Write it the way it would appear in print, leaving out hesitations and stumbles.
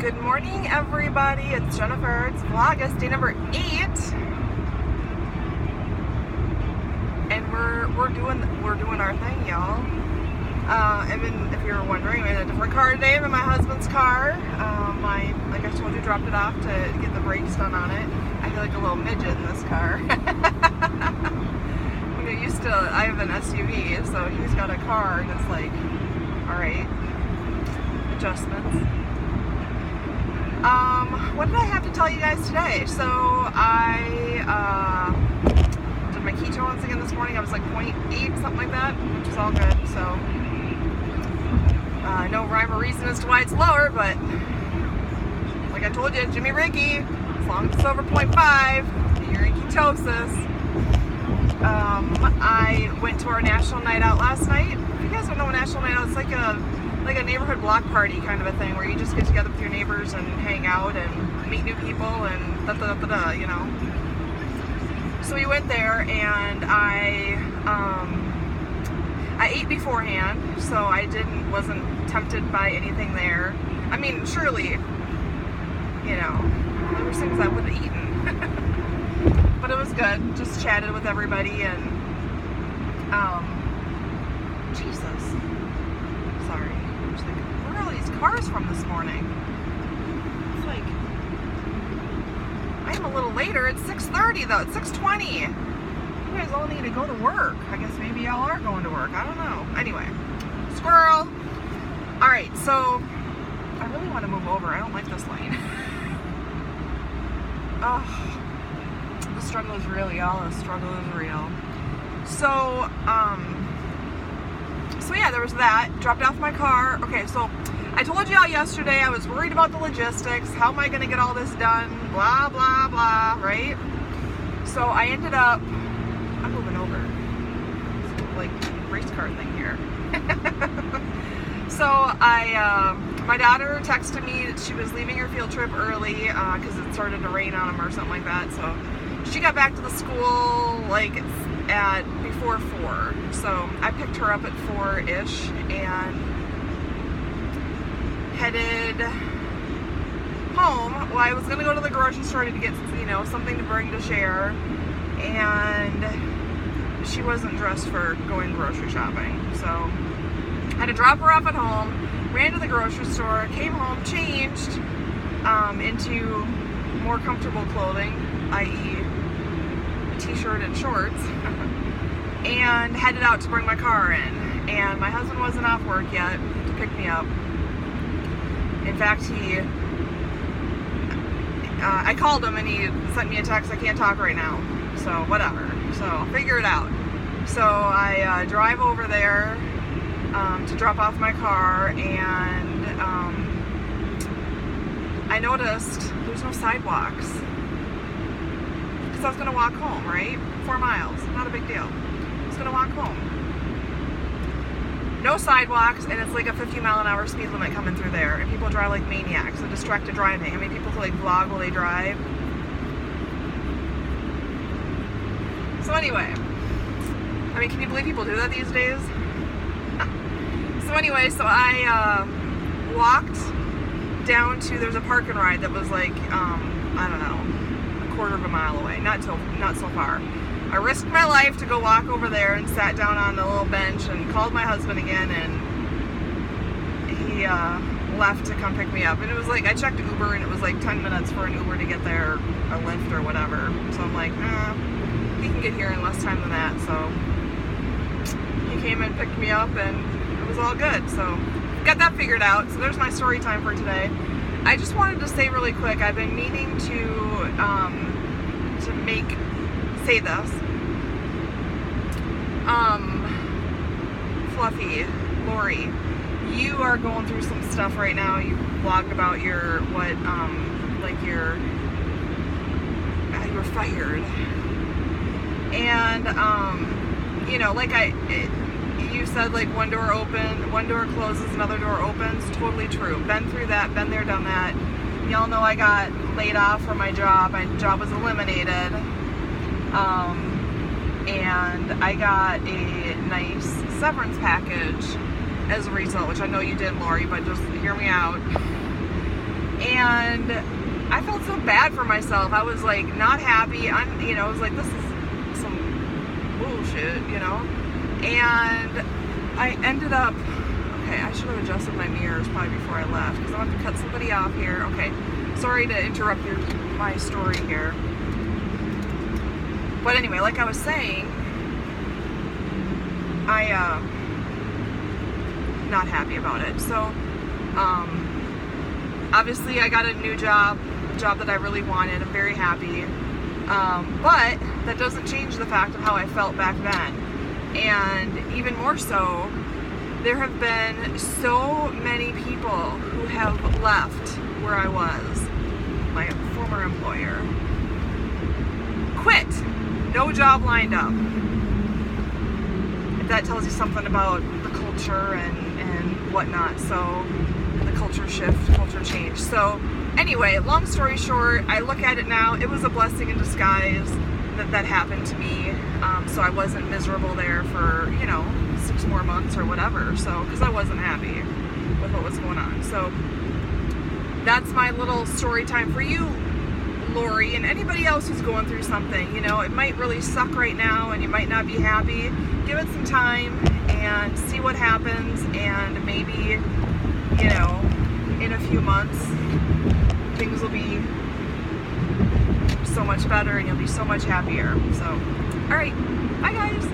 Good morning, everybody. It's Jennifer. It's Vlogust, day number 8, and we're doing our thing, y'all. If you're wondering, I'm in a different car today. I'm in my husband's car. Like I told you, dropped it off to get the brakes done on it. I feel like a little midget in this car. I have an SUV, so he's got a car, and it's like, all right, adjustments. What did I have to tell you guys today? So I did my ketones again this morning. I was like 0.8, something like that, which is all good. So no rhyme or reason as to why it's lower, but like I told you, Jimmy Ricky, as long as it's over 0.5, you're in ketosis. I went to our national night out last night. If you guys don't know what national night out, it's like a neighborhood block party kind of a thing where you just get together with your neighbors and hang out and meet new people and da-da-da-da-da, you know. So we went there, and I ate beforehand, so I wasn't tempted by anything there. I mean, surely, you know, there were things I would have eaten. But it was good. Just chatted with everybody, and Jesus. Sorry. I'm just like, where are all these cars from this morning? It's like, I am a little later. It's 6:30 though. It's 6:20. You guys all need to go to work. I guess maybe y'all are going to work. I don't know. Anyway, squirrel. All right, so I really want to move over. I don't like this lane. Oh, the struggle is real, y'all. The struggle is real. So, yeah, there was that. Dropped off my car. Okay, so I told y'all yesterday I was worried about the logistics. How am I going to get all this done? Blah, blah, blah, right? So I ended up, I'm moving over. It's a like race car thing here. So my daughter texted me that she was leaving her field trip early because it started to rain on them or something like that. So she got back to the school like at before 4. So I picked her up at 4-ish and headed home. Well, I was gonna go to the grocery store to get, you know, something to bring to share, and she wasn't dressed for going grocery shopping. So I had to drop her off at home, ran to the grocery store, came home, changed into more comfortable clothing, i.e. t-shirt and shorts, and headed out to bring my car in. And my husband wasn't off work yet to pick me up. In fact, I called him and he sent me a text, I can't talk right now, so whatever, so I'll figure it out. So I drive over there to drop off my car, and I noticed there's no sidewalks, because I was going to walk home, right? 4 miles, not a big deal. I was going to walk home. No sidewalks, and it's like a 50-mile-an-hour speed limit coming through there, and people drive like maniacs, so distracted driving. I mean, people like vlog while they drive. So anyway, I mean, can you believe people do that these days? So anyway, so I walked down to, there's a park and ride that was like, I don't know, a quarter of a mile away, not so far. I risked my life to go walk over there and sat down on the little bench and called my husband again, and he left to come pick me up. And it was like, I checked Uber, and it was like 10 minutes for an Uber to get there, a Lyft or whatever. So I'm like, he can get here in less time than that. So he came and picked me up, and it was all good. So got that figured out. So there's my story time for today. I just wanted to say really quick, I've been meaning to say this. Fluffy, Lori, you are going through some stuff right now. You vlogged about you were fired. And, you know, like you said, like one door closes, another door opens. Totally true. Been through that, been there, done that. Y'all know I got laid off from my job. My job was eliminated. And I got a nice severance package as a result, which I know you did, Lori, but just hear me out. And I felt so bad for myself. I was like not happy. I was like, this is some bullshit, And I ended up, okay, I should have adjusted my mirrors probably before I left because I'm going to cut somebody off here. Okay, sorry to interrupt my story here. But anyway, like I was saying, not happy about it. So, obviously I got a new job that I really wanted. I'm very happy. But that doesn't change the fact of how I felt back then. And even more so, there have been so many people who have left where I was, my former employer. Quit. No job lined up. If that tells you something about the culture and whatnot. So, the culture shift, culture change. So, anyway, long story short, I look at it now, it was a blessing in disguise that happened to me. So I wasn't miserable there for, 6 more months or whatever. So, because I wasn't happy with what was going on. So, that's my little story time for you, Lori, and anybody else who's going through something. It might really suck right now and you might not be happy. Give it some time and see what happens, and maybe, in a few months, things will be so much better and you'll be so much happier. So, alright, bye guys!